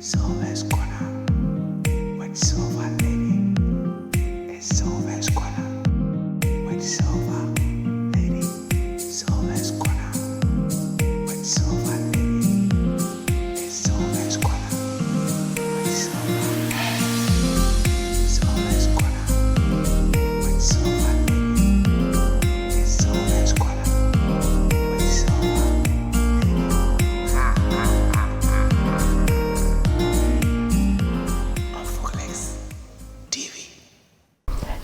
Silva's corner with Silva lady. It's Silva's corner with Silva lady. Silva's corner with Silva lady. It's Silva's corner with Silva. Silva's corner with Silva lady. It's Silva's corner with Silva TV.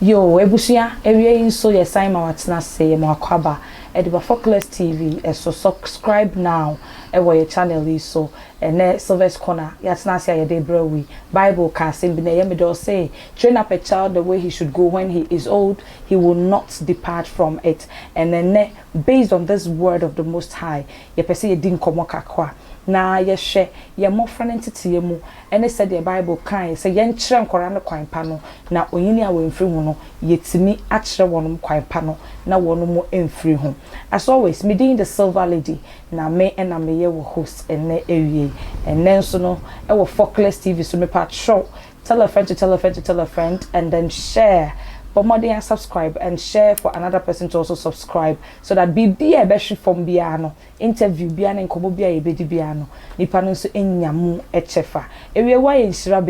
Yo, ebusia, ewie inso ye sign ma watena say ye makwaba. Ediba Focus TV, so subscribe now. Ewo ye channel yi so ene Silva's corner. Yatena say ye dey brewi. Bible can say bi na ye me do say, train up a child the way he should go when he is old, he will not depart from it. And then based on this word of the Most High, ye pese ye din komo kakwa. Na ye hwe ye mofra ntetie mu ene said the Bible kan say ye nkyere nkora no kwan pa no na onyini a wemfiri hu no yetimi akyere wonum kwan pa no na wonum emfiri hu. As always, me din the Silva lady na me ena me ye wo host ene ewie ene nso no e wo Focus TV so me pa show tell a friend to tell a friend to tell a friend and then share. But more than subscribe and share for another person to also subscribe so that be a beshi from biano interview biano and komo bia ebedi biano nipa no so enyamu echefa ewe why enshira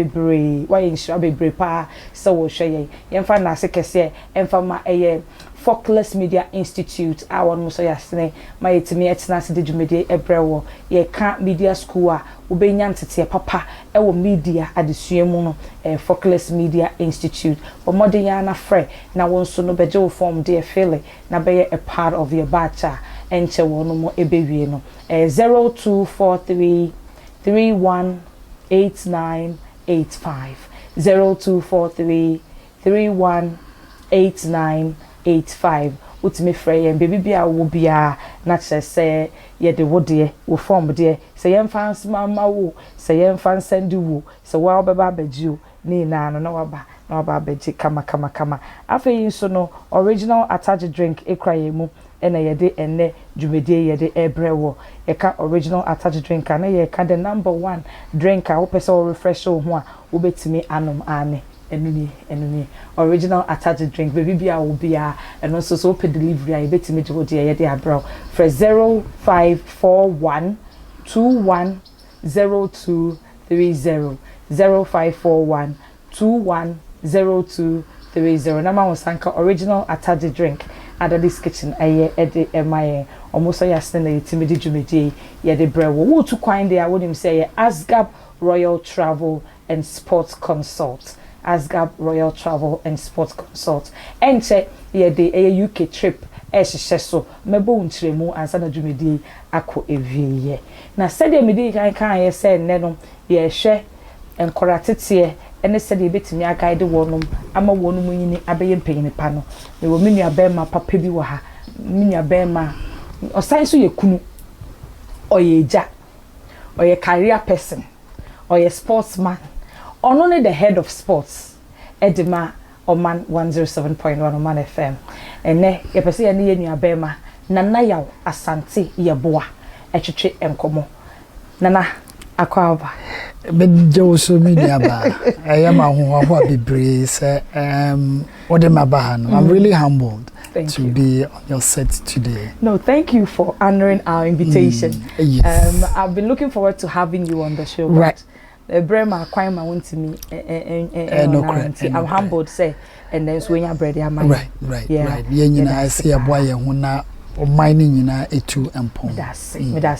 bebre pa so wo hwe yemfa na se kese emfa ma eye Focus Media Institute awon mo so yasene ma yetimi etena se djumede ebrewo ye ka media school a ubenya ntete papa ewo media adesuamu no Focus Media Institute but modern ya na frɛ na wonso no beje wo form de feel na be a part of your batch enche wono mo ebewie no 0243 318985 0243 318985 utimi frɛ yɛn baby bia wo bia na kyerɛ sɛ ye de wo de wo form de sɛ yɛn fans mama wo sɛ yɛn fans send wo sɛ wa obeba abagye o ni na no na waba abagye kama afei nso no original attached drink ekra yɛ mu ena yɛde enne dwumedie yɛde ebrewo yɛka original attached drink na yɛka the number 1 drink a wo pɛ sɛ wo refresh wo ho a wo betimi anom ane enuni original attached drink baby bia wo bia and also so pay delivery a betimi je wo de ye de abrow for 0541 210230 0541 210230 na ma sanka original attached drink at this kitchen aye ede emaye almost yasne na yetimi de dwumedi ye de brewo wo to kwan there wonim say Asgab Royal Travel and Sports Consult Asgab Royal Travel and Sports Consult enche ye de UK trip ehye so mebo nkyeremu ansa na dwumedi akọ ewieye na sede medi kan ye say nne no ye hwe enkoratete ene sede betimi guide wonum ama wonum nyini abeye mpanyini pa no me wo menua bema papa bi wo ha menua bema osan so ye kunu oyeja oye career person oye sportsman ono ne the head of sports edema Oman 107.1 Oman FM ene ye pese ye ne nua bema nana Yaw Asante Yeboah etwetwe enkomo nana akwaba bejo so media ba ayama ho bebre say what dem aba no I'm really humbled to be on your set today. No, thank you for honoring our invitation. Yes. I've been looking forward to having you on the show. Right. Brema kwai went to me I'm humbled say and then so when you bread am right ye nyina I say aboa ye ho na o mining nyina etu empon that's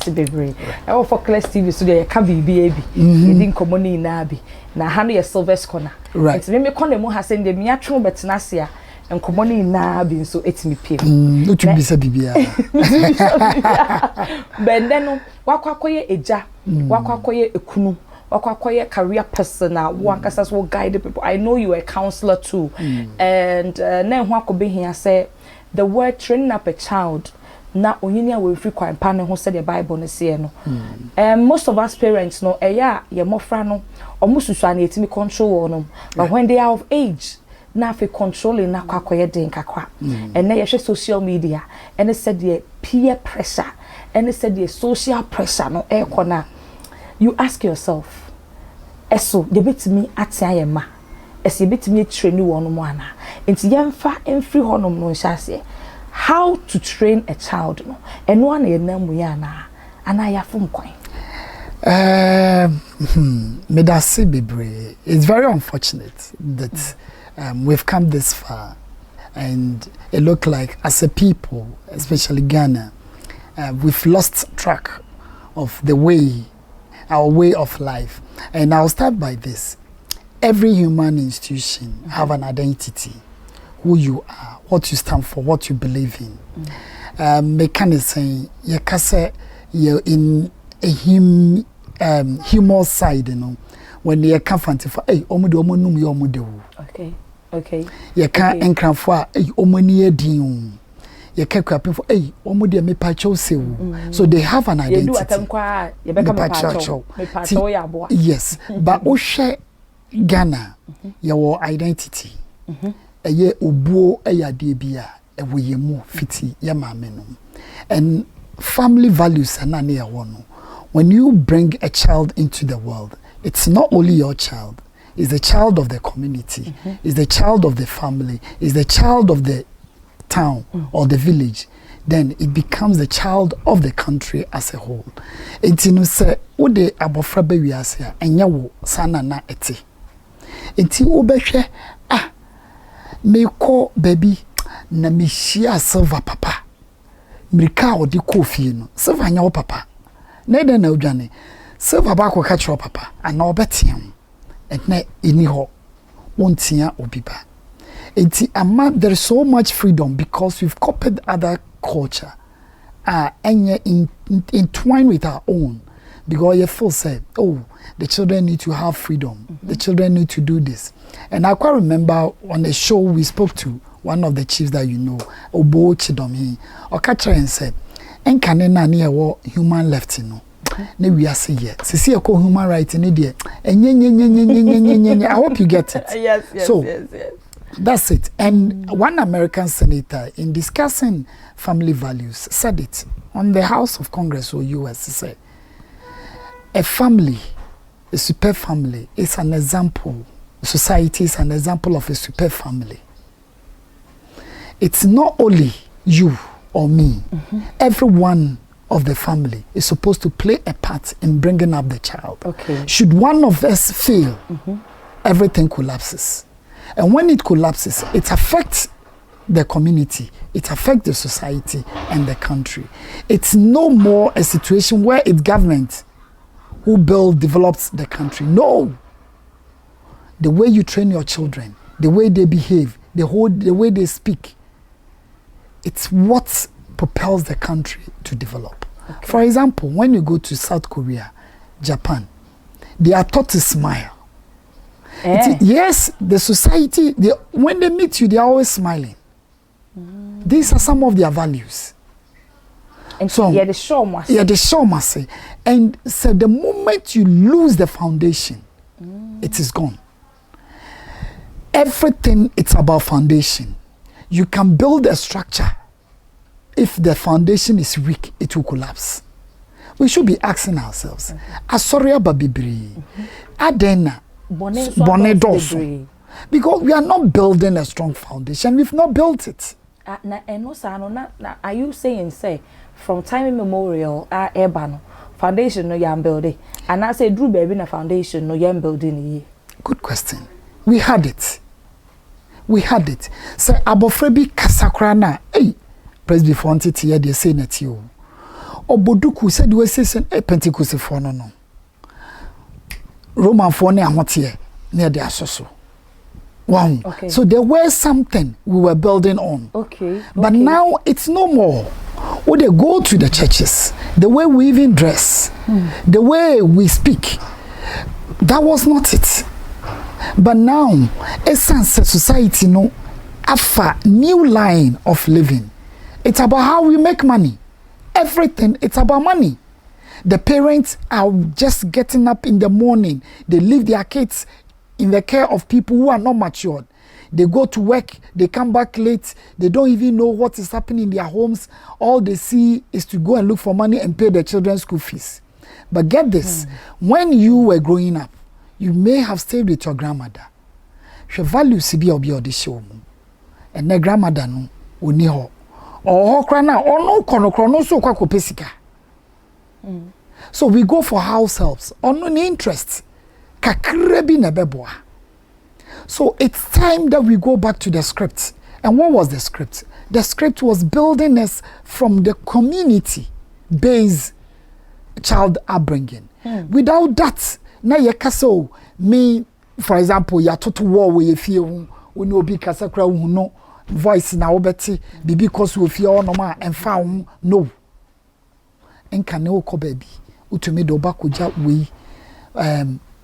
bebre I for Focus TV so dey ka bibi abi ye din komoni na bi na ha no ye Silva's corner right it me corner mu ha say dem me atwo betena se a enkomoni na bi so etimi pie otu bi sa bibia bende no wakwakoye eja wakwakoye ekunu wakwakoye career person na wankasa so guide people. I know you are a counselor too and na ho akobe hia say the word training up a child na onyini a we free kwan pa ne ho say the Bible no say no most of us parents no eya ye mofra no omususu na etimi control no but when they are of age na fe controlling na kwakoye den kakwa and na ye social media and said the peer pressure and said the social pressure no e kona. You ask yourself, eso de betimi atia ye ma ese betimi train won mo ana enti yemfa emfiri honom no nhyase how to train a child no eno ana ye namu ya ana ya fom kwan Medasi Bibre, it's very unfortunate that we've come this far, and it looked like as a people, especially Ghana, we've lost track of our way of life. And I'll start by this. Every human institution have an identity, who you are, what you stand for, what you believe in. Mechanism, you're in a humor side, when you can't find for hey, okay. You can't encram for hey, din. You can't crap for hey, me pacho so they have an identity. Yes, but Oshe Ghana, your identity. Eye obuo eya debia eweyemu fiti yamamenum. And family values anane ya wono. When you bring a child into the world, it's not only your child, it's the child of the community, it's the child of the family, it's the child of the town or the village. Then it becomes the child of the country as a whole. Enti no se ode abofra be wiase a enya wo sana na ete. Enti wo behwe me ko baby na me shia Silva papa. Mirika odi kofi no. Silva nya wo papa. Na ede na odwane. Silva ba ko ka chiro papa. Ana obetiam. Ene ini ho. Wontia obiba. Enti ama there is so much freedom because we've copied other culture. Enye entwined with our own. Because you feel said, oh, the children need to have freedom. The children need to do this. And I quite remember on a show we spoke to one of the chiefs that you know, Obo Chidomi, Okacha and said, "Enkanena near war human left, Ne we are say yes. See a human right in idiot. And I hope you get it. Yes. That's it. And one American senator, in discussing family values, said it on the House of Congress or US. He said, a family, a super family, is an example. Society is an example of a super family. It's not only you or me. Every one of the family is supposed to play a part in bringing up the child. Okay. Should one of us fail, everything collapses. And when it collapses, it affects the community, it affects the society and the country. It's no more a situation where it's government who develops the country. No. The way you train your children, the way they behave, the way they speak, it's what propels the country to develop. Okay. For example, when you go to South Korea, Japan, they are taught to smile. Yes, the society, when they meet you, they are always smiling. These are some of their values. And so, the show must say. And so the moment you lose the foundation, it is gone. Everything, it's about foundation. You can build a structure. If the foundation is weak, it will collapse. We should be asking ourselves, Asoria Babibri, Adena, Bonne. Because we are not building a strong foundation. We've not built it. Are you saying, from time immemorial, Ebano, foundation no yam building, and I say Drew baby na foundation no yam building? Good question. We had it. So Abofrebi Kasakrana, hey, Presby Fonti here they say that you. Oboduku said we say Pentecost for no. Roman for ne amotie near the asoso. Wow. Okay. So there was something we were building on. Okay. But now it's no more. When they go to the churches, the way we even dress, the way we speak, that was not it. But now, essence society no afa new line of living. It's about how we make money. Everything, it's about money. The parents are just getting up in the morning. They leave their kids in the care of people who are not matured. They go to work, they come back late, they don't even know what is happening in their homes. All they see is to go and look for money and pay their children's school fees. But get this, when you were growing up, you may have stayed with your grandmother. She values be obi odi show mu. And the grandmother no oni ho. Or ho na ono kono so kwa kopesika. So we go for house helps. Ono ni interest. Kakre bi na beboa. So it's time that we go back to the script. And what was the script? The script was building us from the community-based child upbringing. Without that, na yekaso me, for example, ya toto war we feel we no be kasakra no voice na obeti because we feel no ma and found no. Enka ne okọ baby. Utumi do ba koja we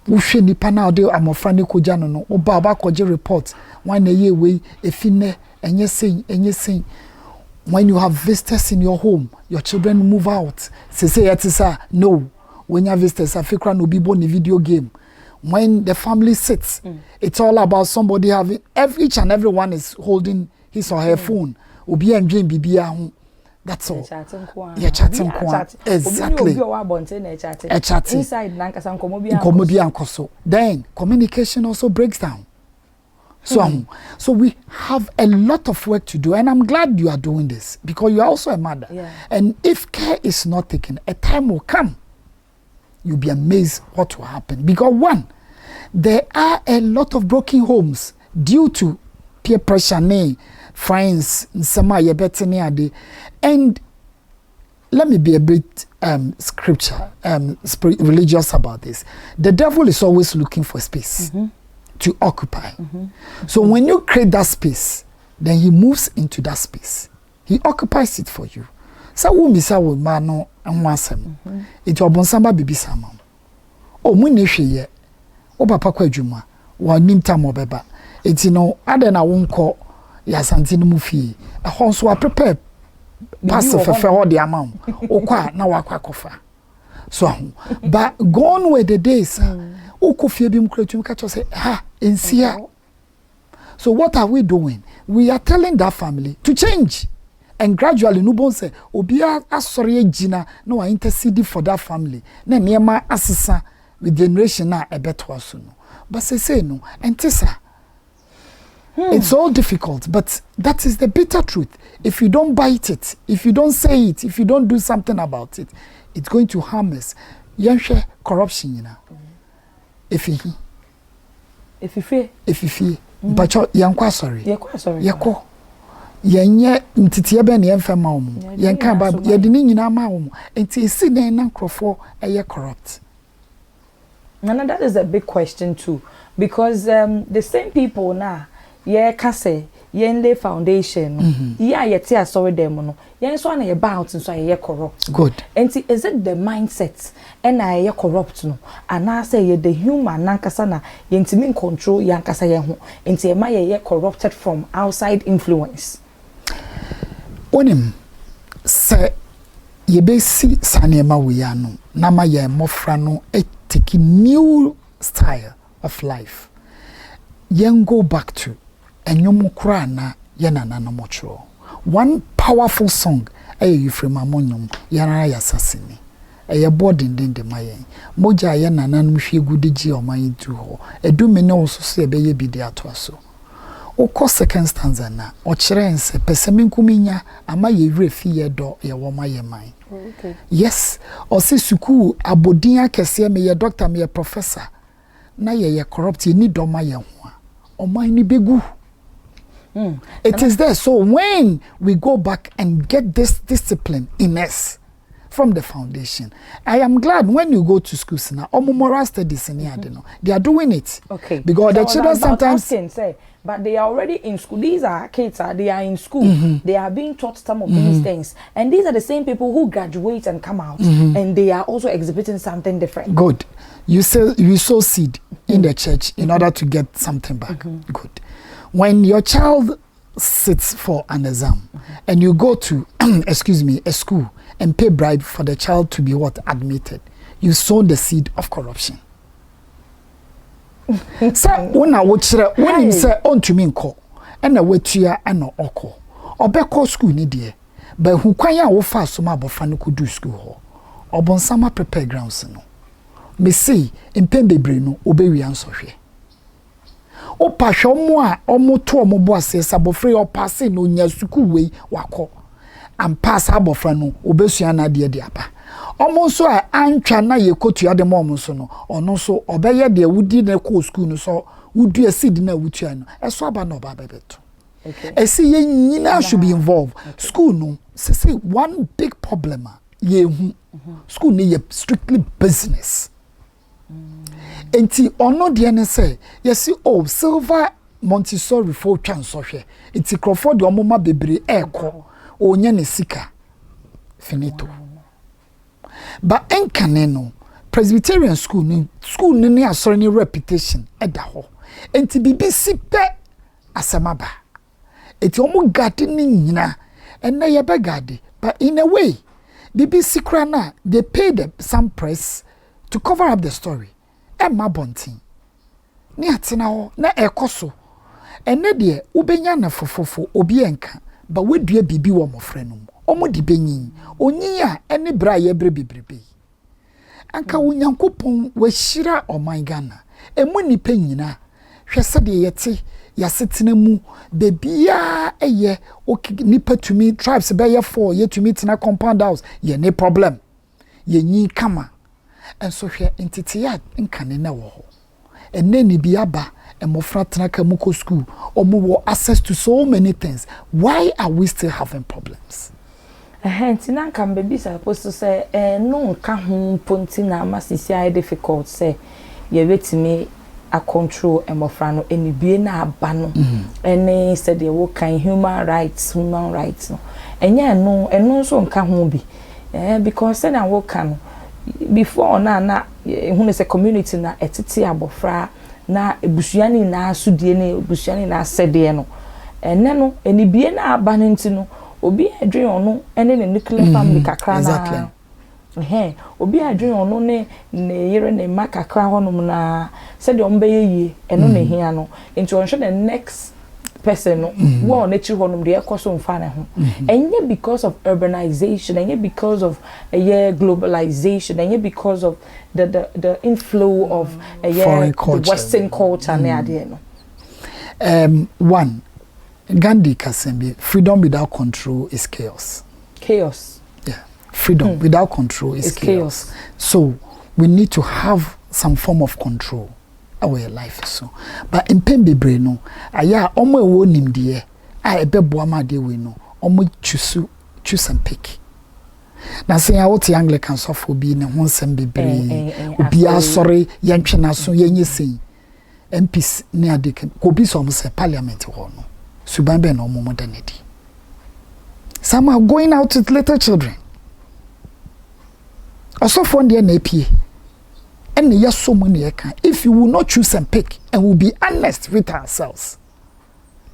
uhwe nipa na ode amofra ne koja no oba ba koje report one ye we efine enye sen when you have visitors in your home your children move out say yetisa no when you have visitors afikra no bibo ni video game when the family sits it's all about somebody having each and everyone is holding his or her phone obi enjoy bibia ho. That's all. Yeah, chatting kwa. Exactly. Inside nankasa nkomobi ankoso. Then communication also breaks down. So we have a lot of work to do, and I'm glad you are doing this because you are also a mother. Yeah. And if care is not taken, a time will come. You'll be amazed what will happen. Because one, there are a lot of broken homes due to peer pressure, friends, and let me be a bit religious about this. The devil is always looking for space to occupy. So when you create that space, then he moves into that space. He occupies it for you. So we misa wo ma no anwasem. It obonsamba bibi sama. O mu ne hweye. O papa kwa adwuma. Wa nimta mo beba. Eti no ade na wonko ya Asante no mu fie. Ehon so prepare pass fefe ho de amam. Okwa na wakwa kofa. So but gone were the days. Okofie bi mkretum ka say ha ensia. So what are we doing? We are telling that family to change. And gradually no bon say obia asori agina no wa intercede for that family. Na niema asesa with generation na ebeto aso no. But say no entisa. It's all difficult, but that is the bitter truth. If you don't bite it, if you don't say it, if you don't do something about it, it's going to harm us. Yanshe corruption, you know. If you fear, but yankwa sorry. Yako. Yenye ntitiye be ne yemfa ma omu. Yenka ba ye de ni nyina ma omu. Enti esi na na nkrofo eye corrupt. And that is a big question too, because the same people now, kase lay foundation, yeti asori them no. So na ye bout and so ye corrupt. Good. And is it the mindset and ye corrupt no? And I say ye the human nankasa na yentimi control yankasa ye ho. Enti ye ma ye corrupted from outside influence. Onim se ye be si sanema we anu na ma ye mofra no take new style of life. Yen go back to enyomu kura na ye nana mochro. One powerful song you from amonyum yana ya sasini. Eye boarding den de mayen. Moja ye nana mhwe gudiji o mayin tu ho. Edu me ne oso se be ye bi de ato aso. Oko second stanza na o kire nse pesemi nkuminya ama ye refi ye do ye wo maye man. Okay. Yes, o se suku abodin akese me ye doctor me ye professor. Na ye corrupt ye ni do maye ho a. O man ni begu. It is there. So when we go back and get this discipline in us from the foundation, I am glad when you go to schools now, moral studies in here, they are doing it. Okay. Because the children sometimes say, but they are already in school. These are kids, they are in school. They are being taught some of these things. And these are the same people who graduate and come out. And they are also exhibiting something different. Good. You sow seed in the church in order to get something back. Good. When your child sits for an exam and you go to, a school and pay bribe for the child to be admitted, you sow the seed of corruption. So when I watch when you say on to me nko and a wetua and oko obeko school ni de but who kwanya wo fa so ma bofra no kudu school ho obonsama prepare grounds no me say mpem bebre no obewi ansɔhwe o pa hwe a omo to omo bo ase sabofre o pass no nya suku wei wakɔ am pass abofra no obesua na de apa omo so a antwa na ye kotua de mom so no ono so obeye de wudi na ko school no so wudu seed na wutua no eso aba na oba bebeto okay esi ye nyina should be involved okay. School no say one big problem ye hu school ni ye strictly business enti ono de ne say yesi oh Silva Montessori for transohwe enti Crawford de omoma bebre eko onye ne sika finito but enkane no Presbyterian school ni asori ni reputation eda ho enti BBC pe asamaba enti omo gade ni nyina enne ye be gade but in a way BBC krana they paid some press to cover up the story Emma Bontin ni atena ho na ekoso enne de ubenya na fofofo obi enka ba wedua bibi wo mofre no omo di benyin onyin a ene bra ye bre bibrebe anka wonyankopon wahira oman Ghana emu nipa nyina hwese de yete yasetena mu bebia eye nipa tumi tribes be ye 4 ye tumi tena compound house ye ne problem ye nyin kama enso hwe entity ya nkane na wo ho enne ni bi aba emofra tena ka muko school omo wo access to so many things why are we still having problems Tina can be supposed to say no nka ho ponti na masisi I difficult say ye wetimi a control emofra no enibie na aba no ene said they wo kan human rights no eno so nka ho bi because say na wo kan before na hu say community na etete abofra na ebusuani na asudie na ebusuani na asede no ene no enibie na aba no ntino obi adwen ono ene ne nuclear family kakra na exactly obi adwen ono ne yere ne makakra honum na said de ombeye yi eno ne hia no nti onhwe the next person no wo na chi honum de ekoso mfa na ho enye because of urbanization enye because of globalization enye because of the inflow of the western culture na ade no one Gandhi Kasembi, freedom without control is chaos. Chaos. Yeah. Freedom without control is chaos. So we need to have some form of control our life so. But in Pembe Breno, aya omo ewo nimdie, a ebebo amade we no, omo choose and pick. Na say ya wote Anglican sofo bi ne ho nsem bebre, obi asori yentwe na so yenye sei. MPs ne adeke, ko bi so say parliament ho no. Subambe no more modernity. Some are going out with little children. Also from the NAPA. And yes, so many can. If you will not choose and pick and will be honest with ourselves.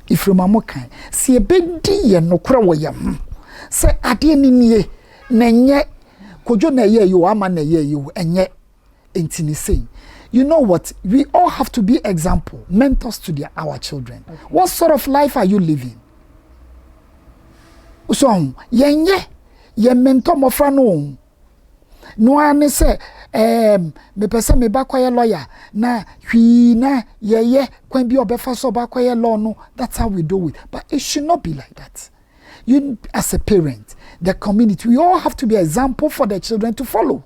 If you mama can see a big dear no crow say adie ni nenye kojo na ye you ama na ye you enye entini saying. You know what? We all have to be example, mentors to our children. Okay. What sort of life are you living? So, ye mentor mo fra no. No ane say, me pese me ba kwa lawyer na hwi na ye kwan bi obefa so ba kwa law no. That's how we do it. But it should not be like that. You as a parent, the community, we all have to be example for the children to follow.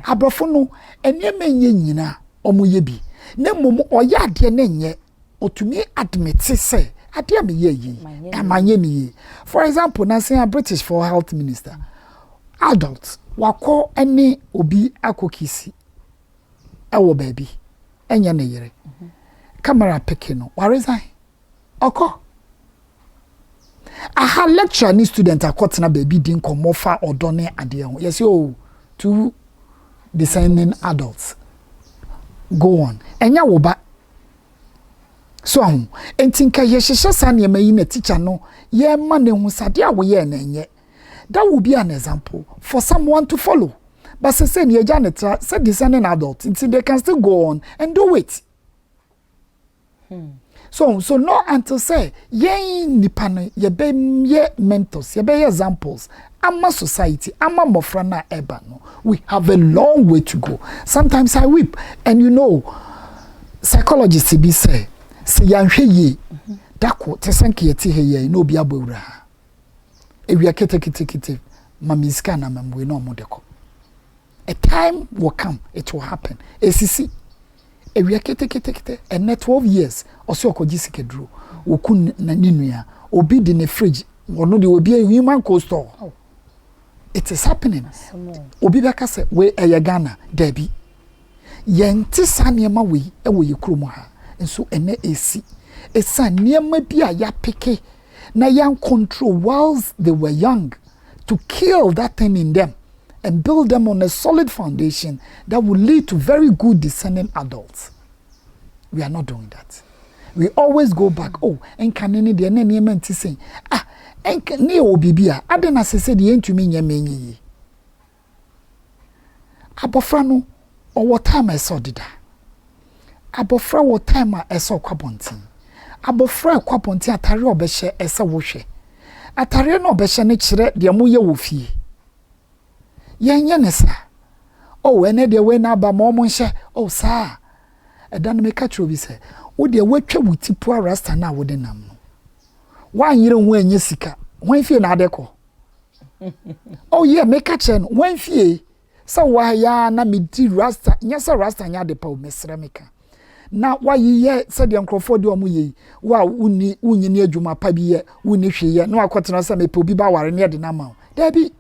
Abrofo no enye nyina omoye bi na mom oya ade na enye otumi admit say ade me ye yi amanye ni. For example, na say a British for health minister adults wako ene obi akokisi ewo baby enye na yere camera picking no waresign oko aha lecture ni student akotena baby din komofa odone ade ho yes o to descending adults go on enya wo ba so entinka ye hyehyɛ sa ne mayi na teacher no ye ma ne hu sade a wo ye na enye that will be an example for someone to follow but say ne agya ne tra say descending adult until they can still go on and do it so not until say ye nipa no ye be ye mentors ye be examples ama society ama mofra na eba no we have a long way to go. Sometimes I weep, and you know psychologists be say yanhwe ye dako tesanke yeti he ye no bi abawura ewia kete mamiska na mamwe no modeko. A time will come, it will happen. Esisi ewia kete and net 12 years oso okojisike dro okun na ninua obi di ne fridge wono de obi a human coaster. It is happening. Obi beka se we Ghana debi yenti sa niema we ewo ye krom ha nso ene esi esa niema bi a ya peke na yan control whilst they were young to kill that thing in them and build them on a solid foundation that will lead to very good discerning adults. We are not doing that. We always go back. Oh, and can any de any meant to say, ah, and ne obibia, adena se said the to me nyamenyi. Abofra no, or what time I saw dida. Abofra what time I saw kwabontin. Abofra kwabontin atare obehye esa wohwe. Atare no obehye ne kire de mo ye wo fie. Yenye nesa. Oh, ene de we na ba mo nhye. Oh, sa. Eda no meka tro bi se. Wo de watwa wuti po rasta na wo de nam no. Wan yire ho anya sika. Wan fie na adeko. Oh yeah, meka che no. Wan fie. Sa wa ya na me di rasta. Nya sa rasta nya de pa o mesra meka. Na wa ye se de nkrofo de omo ye. Wa uni unyini adwuma pa bi ye. Uni hwe ye. Na akotena sa me pe obi ba ware ne de na ma. Da bi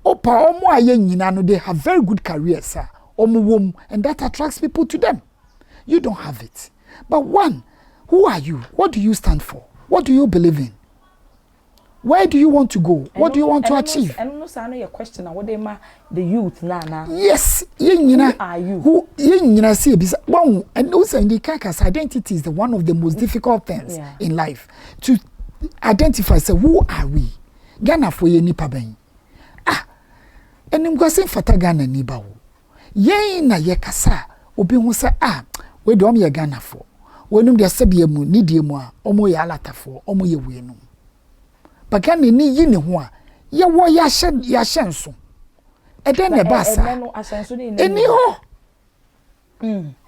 opa omo aye nyina no, they have very good careers, sir. Omo wom, and that attracts people to them. You don't have it. But one, who are you? What do you stand for? What do you believe in? Where do you want to go? What do you want to achieve? And no say your question what they ma the youth na. Yes, who are you? Who nyina see bisa. One, and also in the Kakas, identity is one of the most difficult things in life. To identify, say, who are we? Ghana for ye nipa ben. Enim gwase fata Ghana ni ba wo. Yen na ye kasa obi hu se we do ye Ghana for. Wenum de sabia mu ni die mu a omo ye alatafo, omo ye wenum. Baka ni yi ne ho a ye wo ya hye nso. E den ne ba sa. No asenso ni eni ho.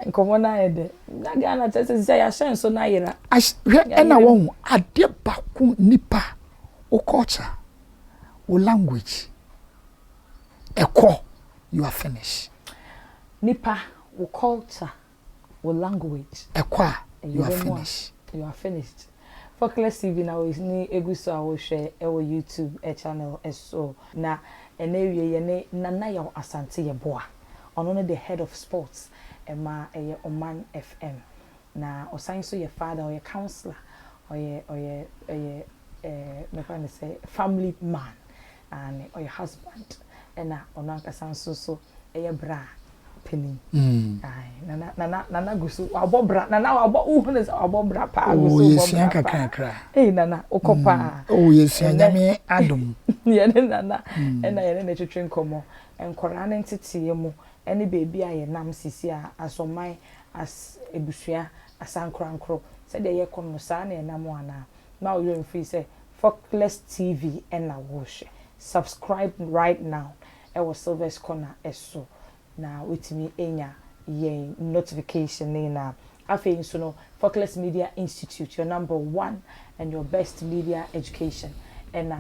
Nkomo na ede. Na Ghana tese se ya hye nso na yira. E na wo ade ba ku nipa o culture, o language. You are finished. Nipa, wo culture, wo language. You are finished. You are finished. Focus TV now is ni eguso a wo share ewo YouTube channel so na enewie ye ne Nana Yaw Asante Yeboah. Ono no the head of sports ema eye Oman FM. Na osan so your father or your counselor or your me find say family man and or your husband. Ena ono ankasa so eye bra penny ai nana gusu abobra nana abo uhune abobra pa gusu abobra kakra nana okopa yes nyame adom ye nana ena ye ne twetwe nkomo enkora ne ntete mu ene beebi a ye nam sisi a asoman as ebusua asankrankro se de ye kom no sa na enam ana na o you free say Focus TV ena wo hwe subscribe right now. Silva's corner so na witimi enya ye notification na afi so no Focus Media Institute, your number one and your best media education and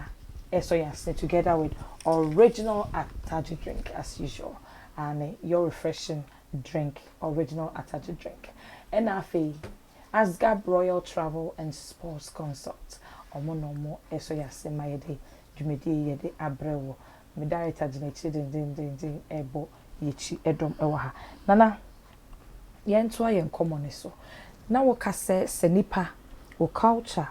so yes together with original Ataji drink as usual and your refreshing drink, original Ataji drink and afi Asgab Royal Travel and Sports Consult omo so yes my day jumedi ye de abrewo me director Dinechi din ebo yechi edom ewa ha nana yento ayen common so na wo kase senipa wo culture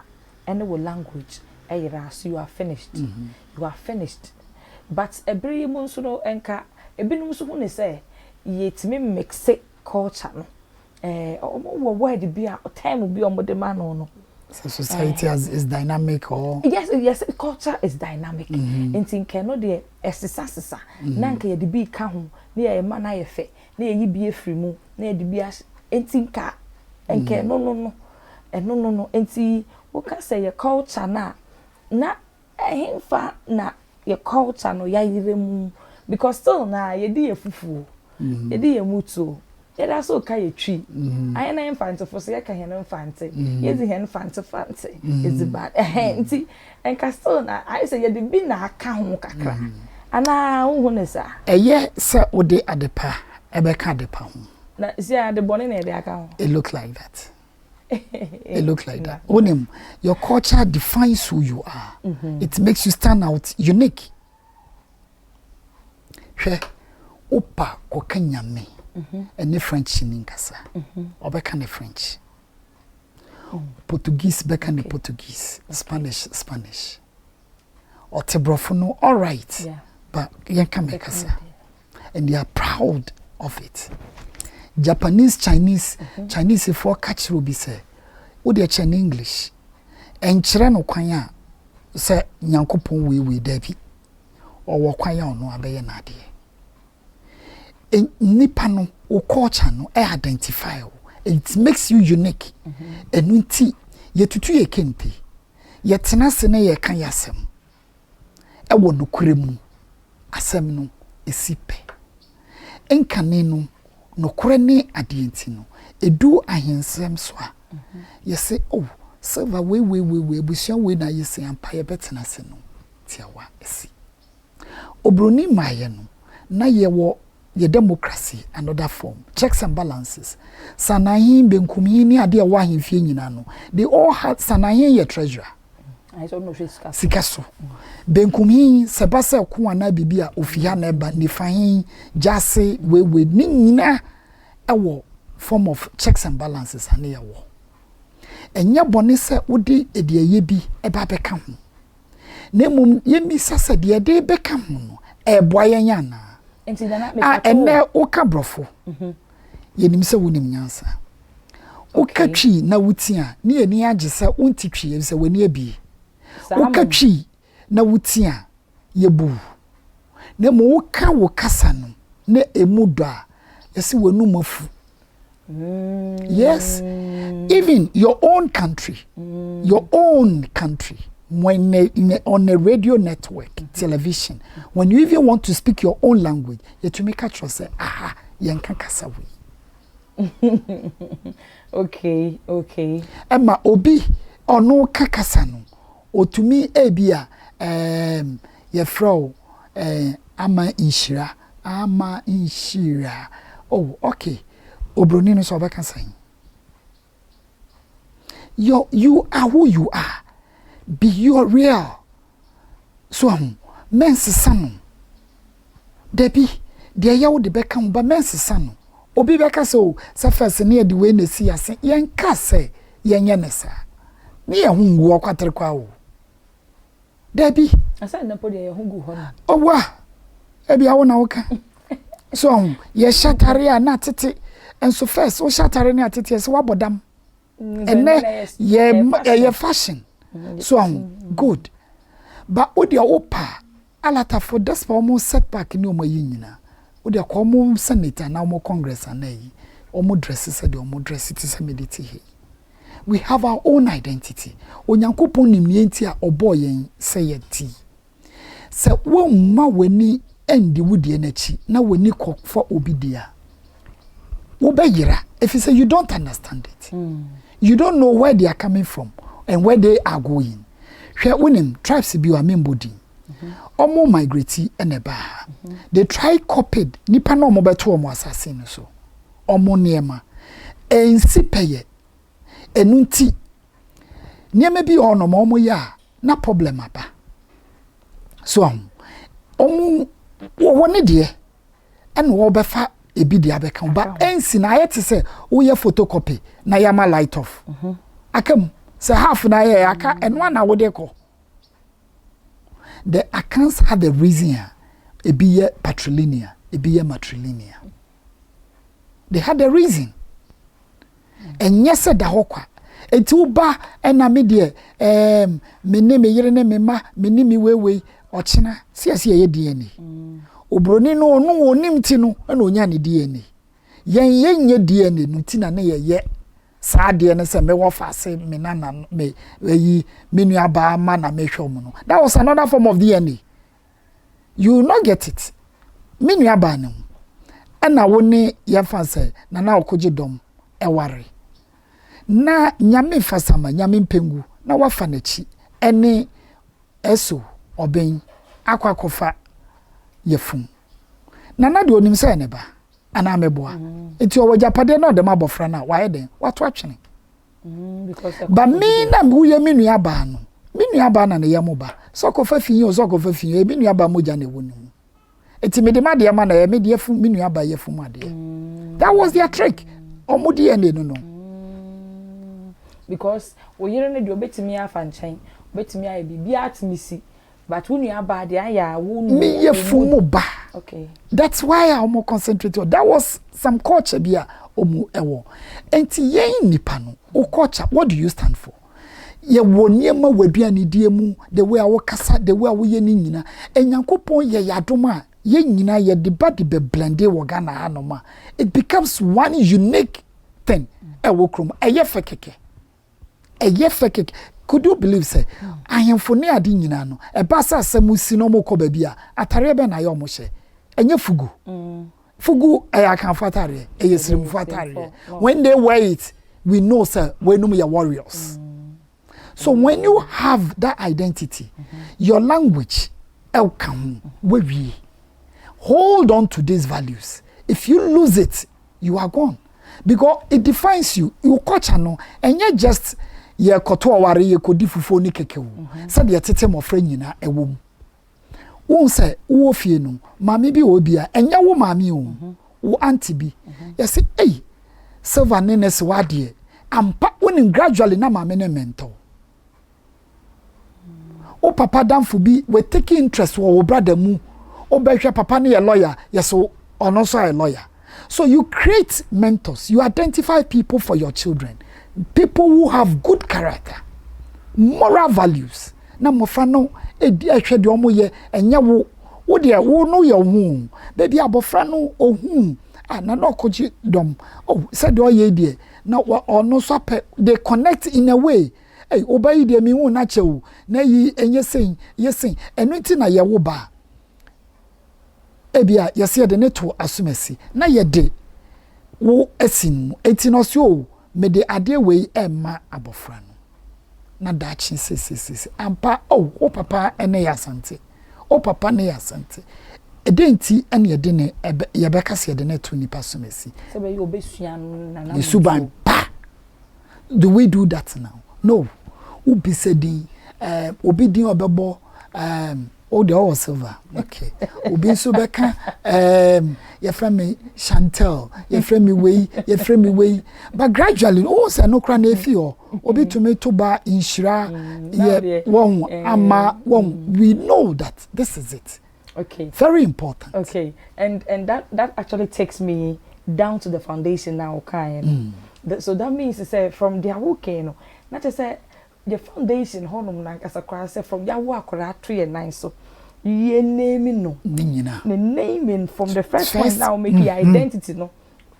and wo language eyira so you are finished. You are finished, but ebiri mu nso no enka ebinum so hu ne say yetimi mix culture no omo wo word bi a time bi omo de ma no so society is dynamic or yes culture is dynamic. Intin keno de esisa na nka ye de bi ka ho na ye ma na ye fe na ye bi efiri mu na ye de bi intin ka enke no enti wo ka say ye culture na ehemfa na your culture no ya yiremu because still na ye di efufu ye di emutu ye da so ka ye twi aye na infante for so ye ka hen infante ye di hen fante is bad enti enka still na aye say ye di bi na aka ho kakra ana wo ne sa eye se ode adepa ebe ka adepa ho na see ade bone na ede aka ho it look like that. It looks like that. Onim, your culture defines who you are. It makes you stand out unique. She opa ko kanyame. Ene French in kasa. Obeka ne French. Portuguese beka ne Portuguese. Spanish. Otebrofo no all right. Yeah. But yanka me kasa. And they are proud of it. Japanese, Chinese for catch will be say, would they chen English? And Chirano Kwaya say, Yankopon we Debbie, or Wakwaya no abe nadie. In Nipano or culture no identify. It makes you unique. And winti, yet to ye kempi, yet tenasene ye kanyasem. E wono kuremu, asem no, esipe. Enkaneno. No krene adienti no edu ahensem so a yese oh Silva we busia we na yese ampa ye betena se no tiawa esi obroni maye no na ye wo ye democracy another form checks and balances sanahin benkumhi ni ade wa ahemfie nyina no they all had sanahin ye treasurer I don't know sikaso benkumhi sebasa ko ana bibia ofia na eba ni fahin jase we ni nyina ewo form of checks and balances ane yawo enya bone se wodi ediye bi eba beka ho na mum yemi sasa de beka ho no eboa yenya na enti da na me ene oka brofo yenim se wonim nyansa oka twi na wutia ne eni age se wonti twi se wani abi oka twi na wutia yebu na mo woka wo kasa no na emudo a yesi wanu mafu yes even your own country when on a radio network television when you even want to speak your own language you to make a choice say aha yanka kasa we okay Emma obi ono kakasa no otumi ebia ye fro ama inshira oh okay obroni no so obeka san you are who you are be your real so mensesano debi de yawo de beka ba mensesano obi beka so safase ne de we na si ase yenka se yenye nesa ne ye hungu okwatere kwa wo debi asa na podi ye hungu ho na owa ebi awo na woka so ye shatare a na tete enso first o shatare na tete se wabodam ene ye fashion so good but odi opa alata for this for almost setback ni omo yinyina odi akomo senator na omo congress anayi omo dresses de omo dress it is medity we have our own identity onyankopon nimyenti a oboyen say yeti se wo ma wani endi wudie nachi na wani for obidia wo beyira if you say you don't understand it you don't know where they are coming from and where they are going hwe wonim tribes bi wa membodi omo migrate eneba they try copied nipa na omo beto omo assassin so omo niema ensi peye enunti niema bi ono omo ya na problem aba so omo woni de en wo befa ebi de abeka ba ensi na ayete se wo ye photocopy na yama light off akam se half na ye aka enwa na wo de ko the accounts have the reason ebi ye patrilineal ebi ye matrilineal they had the reason enye se da hokwa enti uba ena me de me yire ne me ma me ni mi wewe ochina siase ye DNA obroni no onu onim ti no na onya ne DNA yenye DNA no ti na ne ye saa de ne se me wo fa se me nana me yi menu aba ma na me hwom no that was another form of DNA you will not get it. Me nua ba no. Ana wo ne ye fa say na na okoje dom eware. Na nyame fasama nyame mpengu na wafa nachi ene eso oben akwakofa yefum. Na na de onim say ne ba ana meboa. Enti owo japade na de mabofra na waye den wato atwene. Ba me na wuye me nua ba no. Me nua ba na ne yemo ba. So kofa finye o so kofa finye me nua ba moja ne wonu. Eti me de ma de ma na me de yefum me nua ba yefum ade. That was their trick. Omudi ene no. Because we hear ne de obetimi afa nchen, obetimi aye bibia atmisi. But when you are bad, yeah, me ye fumo ba. Okay. That's why I more concentrate on. That was some culture bia omu ewo. Enti ye nipa no. O culture, what do you stand for? Ye wo niema waduane die mu, the way awo kasa, the way awo ye ni nyina. Enyankopon ye yadoma, ye nyina ye de ba de be blende wo Ghana anoma. It becomes one unique thing. Ewo krom, eye fekeke. Eye fekeke. Could you believe say I am for near di nyina no e ba sa samusi no mo ko ba bia atare be na ye omo hye enye fugu fugu e akan fatare e yesrim fatare when they wear it we know sir we know your warriors so when you have that identity your language come we hold on to these values. If you lose it you are gone because it defines you. Your culture no enye just ye koto aware ye kodi fufuo ni keke wo se de tete mofra nyina ewo wo se wo fie no maami bi wo bia enya wo maami o wo auntie bi ye se ei Silva ne se wade ampa wonim gradually na maami ne mentor o papa damfo bi we take interest wo brother mu o behwe papa ne ye lawyer ye so ono so a lawyer. So you create mentors, you identify people for your children. People who have good character, moral values. Na mofra no edi ahwe de omo ye enya wo de wo no ye hu baby abofra no ohun na no koji dom oh said o ye de na ono so they connect in a way. Hey obayi de mi hu na chewu na yi enye sen yesen enu ti na ye wo ba ebia yesi de neto asumesi na ye de wo asin enti no so me de ade we emma abofra no na dachi sesese ampa oh o papa ene yasante o papa ne yasante edenti ene de ne ye beka se de neto nipa sumesi se be obesua na na suban pa. Do we do that now? No. Ubi sedi obi din obebo oh the all Silva. Okay. Obi so beka your friend me Chantel, your friend me way, but gradually oh say no kra na efio obi tomato bar inshira yeah one ama one. We know that this is it. Okay. Very important. Okay. And that actually takes me down to the foundation now, okay. So that means to say from their working, no, not to say the foundation honum na as a class from their work or 3 and 9 so ye naming no the naming from the first point now make your identity no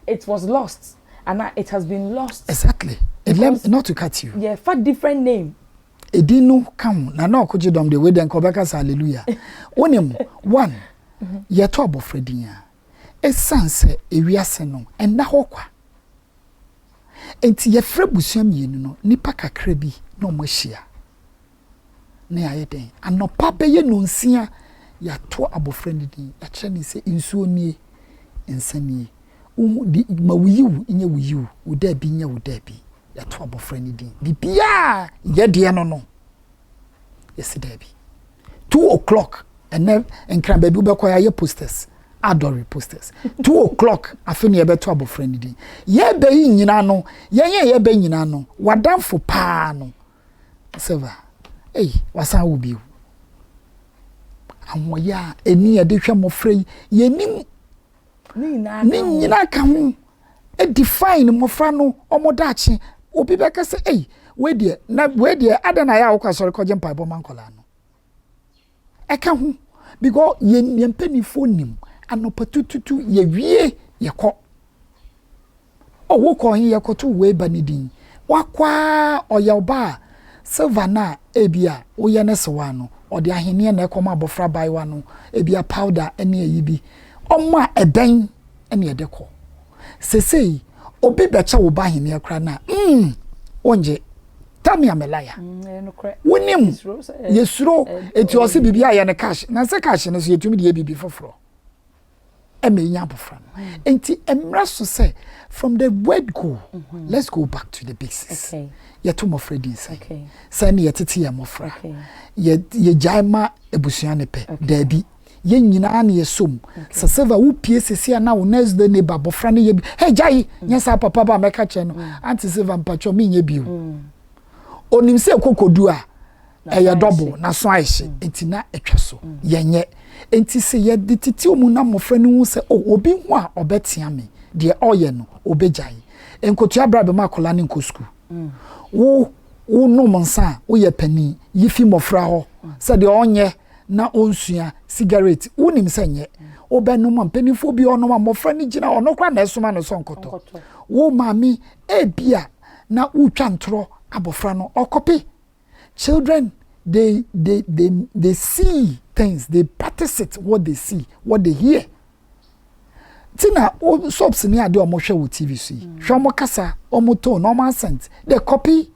it was lost and now it has been lost. Exactly. It left not to cut you. Yeah, for different name. It didn't come na no koji dom the way then kobeka hallelujah. Onem one ye to abofredinya. Esanse ewiase no enda hokwa. Enti ye frebusuam yenu no nipa kakra bi no mo hia. Na ya yeden anopa be ye nonsia ya to abofrendin ya kire ni se nsuo nie nsanie. Di mawuyi nye wuyi wo da bi nye wo da bi ya to abofrendin. Bibia ye de no no. Yes da bi. 2 o'clock and then enkran baby ubekwa ya posters. Adore posters 2 o'clock afeni ye beto abofrani din ye be nyina no ye be nyina no wadamfo pa no Silva wasan wo bi amoya eni ye de hwe mofrei ye nim ni nyina ka ho e define mofra no omodachi obi beka se we de adana ya wo kwasori koje mpa bo mankola no e ka ho because ye mpanifo nim anopetututu ye wie ye ko wo ko hin ye ko to we banidin wakwa oya oba Silva na ebia wo ye ne sewa no ɔde ahene na ekoma abofra baiwa no ebia powder ene ayibi ɔma ɛbɛn ene edekɔ sesei obi becha wo ba ahene akra na onje tami amelaya wonim yesuro eti ose bibia ya ne cash na se cash no so yetumi de bibi foforo enya abofra no enti emra so say from the word go let's go back to the basics yeto mofra din say say ne yetete ye mofra ye jaima ebusua ne pe dabi ye nyina na yesom sa Silva wo pie sesi na wo next day ne babofra ne ye bi hey jai nyesa papa ba meka che no anti Silva mpacho me nye bi onim se kokodu a eye double na so ahye enti na etwa so yenye enti se ye de titi omu na mofra ne hu se obi hu a obetia me de oye no obejai enkotua brabe makola ne nkosku wo no monsa wo ye pani yifi mofra ho se de onye na onsua cigarette unim senye obenum ampanifo bi ono ma mofra ni gina ono kwa na esoma no sonkoto wo mami ebia na utwa ntro abofra no okopi children they see things, they practice it, what they see, what they hear. Tina o sops ni ade omo hwe wo TV see hwe omo kasa omo tone normal accent they copy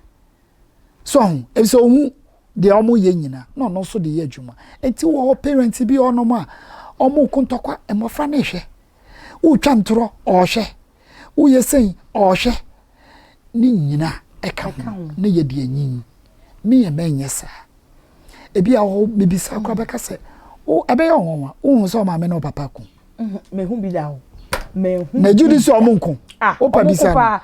so if so hu de omo ye nyina no so de ye adwuma enti wo parent bi ono ma omo kuntokwa emofra na hwe wo twa ntoro o hwe wo ye sen o hwe ni nyina eka ho na ye de anyin me ye menyesa ebi a ho bibisa kwa beka se o ebe ye onwa wo so ma me no papa ku me hu bi da ho me hu na judi so omunko o pa bisa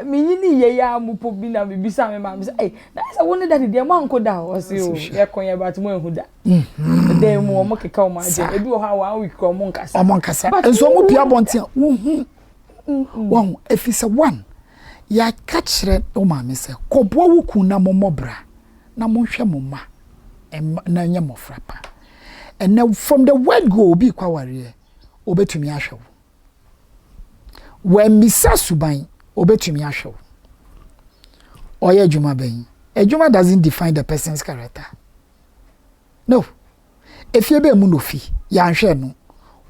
me yini ye ya mu po bi na me bisa me ma me say eh na say woni da de mo anko da o se o ye kon ye bat mo ehu da de mo mo keka o ma je ebi o ha wa week o mo nkasa enso mo pia bontia wo hu wo efisa one ya kachire o ma me say kobo wuku na mo mobra na mo hwe mo ma na nya mo frapa and now from the word go be kwaware obetumi ahwe when misa suban obetumi ahwe oye adwuma ben adwuma doesn't define the person's character no if you be mu no fi ya ahwe no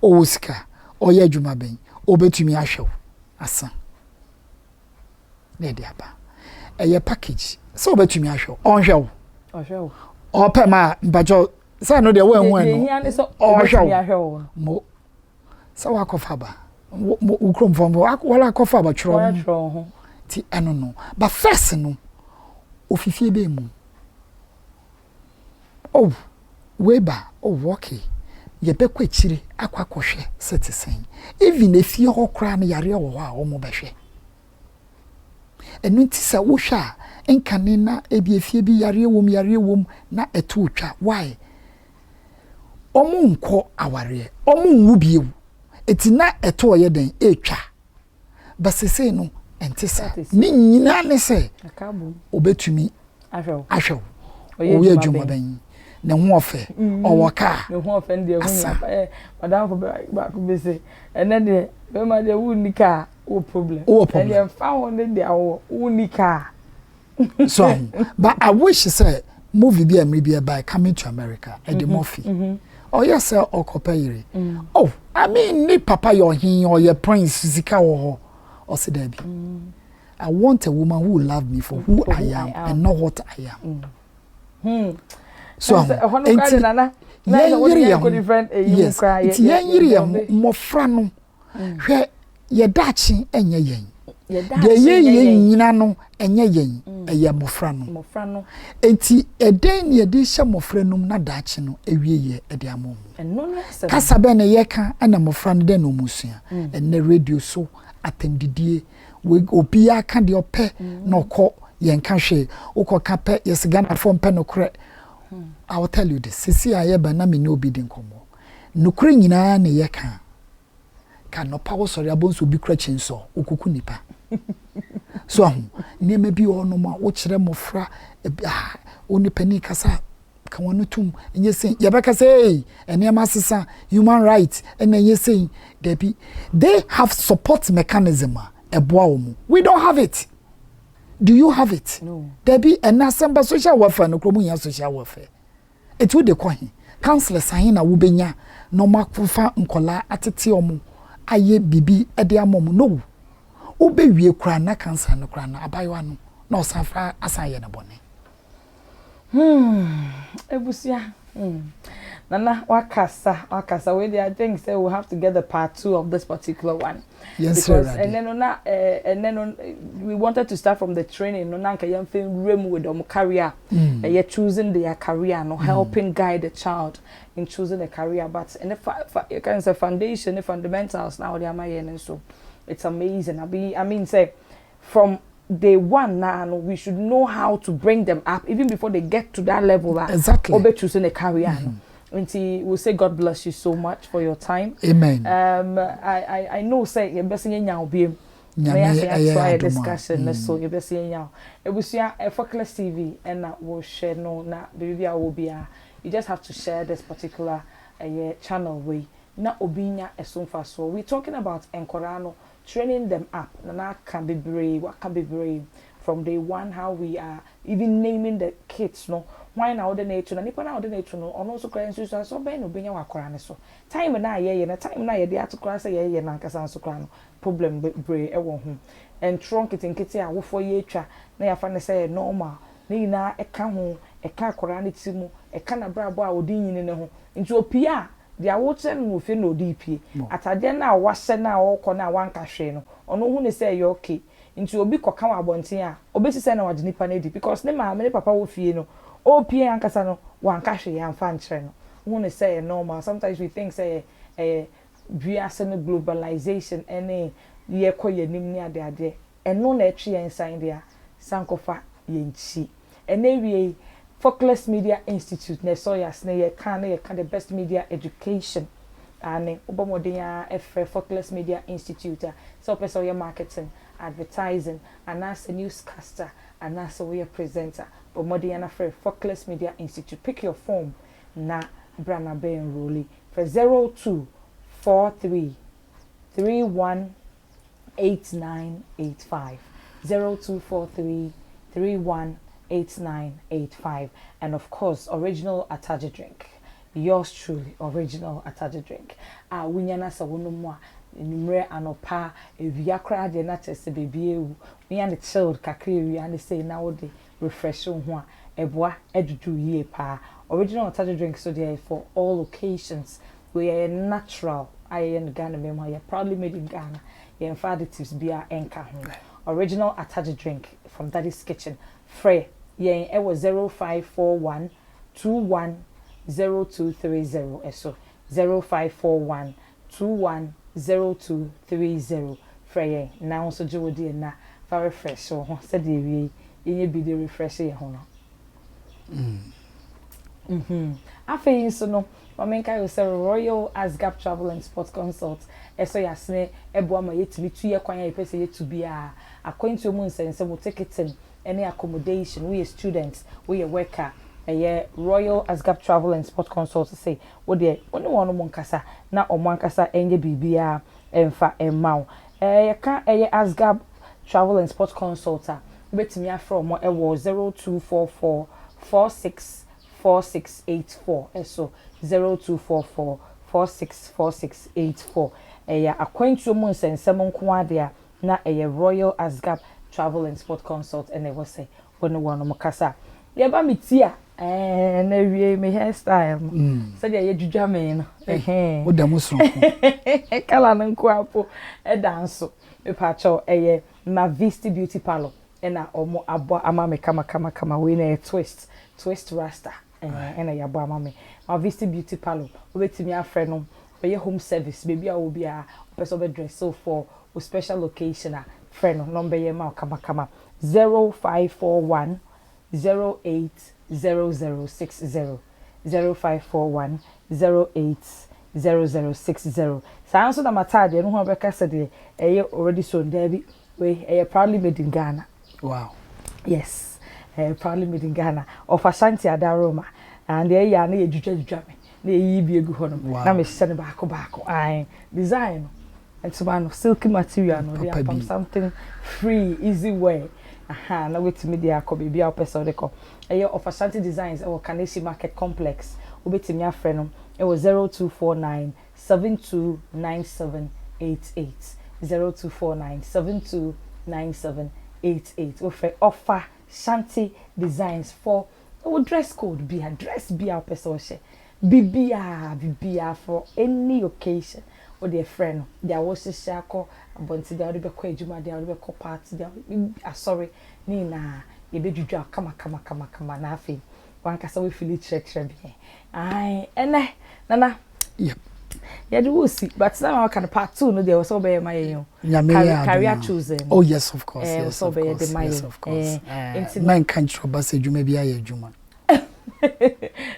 o sika oye adwuma ben obetumi ahwe asa ne dia ba eye package so obetumi ahwe onhwe o pema mbajo sa no de wen no mo sa wa kofa ba wo krom fom wala kofa ba chro ti eno no but first no ofifie be mu oh weba oh okay ye be kwachire akwakohwe citizen even efie ho kra na yare wo a wo mo behwe enu ti sa wo hwa enkane na ebi efie bi yare wom na eto twa why omu nko aware omu nwu biewu etina eto ye den etwa basese no entisa ni nyina ne se obetumi ahwew oye adwuma ban ne ho ofe owoka ne ho ofe ndi ehun madam ko ba ko be se ene de be ma de wunika o problem ene fa won de awo wunika so but I wish say movie be amri be by Coming to America Eddie Murphy oh yes okopayire oh I mean ni papa your hin or your prince zika wo or say there be I want a woman who will love me for who I am and not what I am so enti yes mofra no hwe ye dachi enye yen ye nyina no enye yen eye mofra no enti eden ye di hye mofra num na dachi no ewie ye ede amom kasa be ne ye ka ana mofra no de no musua enne radio so atendidie we obi aka de ope na okọ ye nka hwe okọ pe yes Ghana from pe no kre I will tell you this sisi aye ba na me no obi din komo no kre nyina na ye ka no power sorry abonso bi kra chinso okuku nipa so ne me bi ono ma wo kire mofra oni pani kasa ka wono tum enye sen ye beka say ene ma sesa human rights ene enye sen they have support mechanism eboa omu we don't have it. Do you have it? No. There be an assemble social welfare no kromu ya social welfare etu de kwa he counselor sahin na wo benya no makofa nkola atete omo aye bibi ede amom no wo be wie kura na cancer no kura na abayo no na osanfa asan ye na bone ebusia Nana wakasa we I think say we'll have to get the part 2 of this particular one. Yes, because sir. And then we wanted to start from the training no nanka yam film room with them career. You're choosing their career no helping guide the child in choosing a career, but and the you can say foundation, the fundamentals now they are my and so it's amazing. I mean say from day one now we should know how to bring them up even before they get to that level that exactly or be choosing a career. Auntie, we'll say God bless you so much for your time. Amen. I know say you best in your be. May I try a discussion so you best in your. It was a Focus TV and that will share no na baby I will be you just have to share this particular channel way. Na obinya eson fast so we're talking about enkorano training them up. Na can be brave, what can be brave from day one how we are even naming the kids no. Why na ordinate na nipa na ordinate no ono so kra nsu so be no benya wakora ne so time na ye na time na ye de atokra say ye na nkasa nso kra no problem bre e wo ho and trunk nkiti a wo fo ye twa na ya fa ne say normal ni na e ka ho e ka akora ne ti mu e ka na brabo a odi nyine ne ho nti opia dia wo che no fi na odi pie atade na wahye na wo kɔ na wanka hwe no ono hu ne say ye okay nti obi kɔka wa abonten a obesi say na wagye nipa na di because ne ma me papa wo fie no OPA ankasa no wanka hwe ya mfa nkyere no who say normal sometimes we think say we are seeing globalization any ye koye nim ni ade eno na etwe yen san dia sankofa yenchi enewie Focus Media Institute na so yas na ye kan the best media education ane obomoden ya Focus Media Institute so person your marketing advertising and as a newscaster and as a way presenter but Modiana for Focus Media Institute. Pick your form na Brana Bay enrollee for 0243 318985 0243 318985 and of course original Ataje drink. Yours truly original Ataje drink. Winyana sa wonomwa nimre anopa eviakra de na chese baby ewu we and chilled kakri we and say now de refresh ho a eboa edudu yie pa original Ataje drink so there for all occasions we are natural I in Ghana memo you proudly made in Ghana your additives bia enka ho original Ataje drink from Daddy's Kitchen free yen e was 0541 210230 so 0541 210230 free now so jodi na very fresh so said the we be the refresh ye ho no afei so no mamenka yo say Royal Asgap Travel and Sports Consult eso yasne ebo ma yetimi tu ye kwan ye pese yetu bia akwantu mu nsense mo ticketing any accommodation we students we worker Royal Asgap Travel and Sport Consult say wo de oni wono mo nkasa na omo nkasa enye bibia emfa emmaw ka Asgap Travel and Sport Consultant betimi afro omo ewo 0244 464684 so 0244 464684 akwantu mo nsensem nko ade na Royal Asgap Travel and Sport Consult and they will say wono wono mo kasa yeba mitia na wie me hairstyle so dey yedwudwa me no wo da muso kala nko apo dance me pa cho ma Vista Beauty Parlor na omo abo ama me kama we na twist rasta na yabo ama me ma Vista Beauty Parlor obetimi afre no be home service baby a obi a person be dress so for special occasion a friend no number ye ma kama 0541 080060 0541 080060 so na matade no ho beka se de already so there we proudly made in Ghana. Wow. Yes, proudly made in Ghana of Asante Adaroma and there ya na yedwudwa me na yi bi egu ho no na me hye ne baako ai design and so man silky material no they Papa are bi. something free easy way aha na wait me dey akọ baby a person dey call Yaw Asante Designs or Kanesi Market Complex obetimi afre no e was 0249 729788 0249 729788 offer Shanti Designs for dress code be a dress be our person share bibia for any occasion or their friend there was a shako abonti there be ko ejuma there be ko party there sorry ni na ye be dwudwa kama na afi wan kasa we feel check bi ai ene nana yep yeah do see but now I can part 2 no there was so be my you career choosing oh yes of course yes of course yes of course man can't trust ejuma bi aye ejuma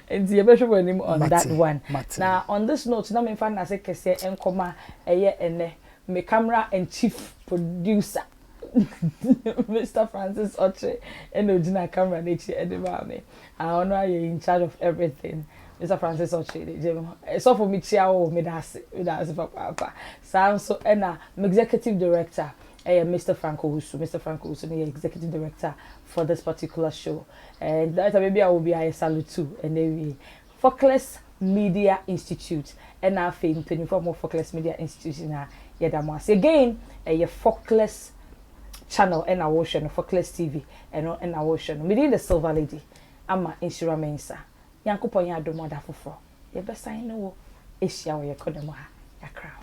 and the better when on that one. Mate. Now on this note, now me find as a kese enkoma eye ene me camera and chief producer Mr. Francis Oche and original camera nature edeba me. I honor you in charge of everything. Mr. Francis Oche, so for me chiao me that's papa. So and executive director. Mr. Franco Husu, the executive director for this particular show. And that maybe I will be a salute too. And then Focus Media Institute. And I think 24 more Focus Media Institute in Yadamas. Again, a Focus channel and our ocean, Focus TV and our ocean. Within the Silva Lady, Ama Insura Mensa. Yanko Ponya do more da for. Your best I know. Asia or your Kodemoha, your crown.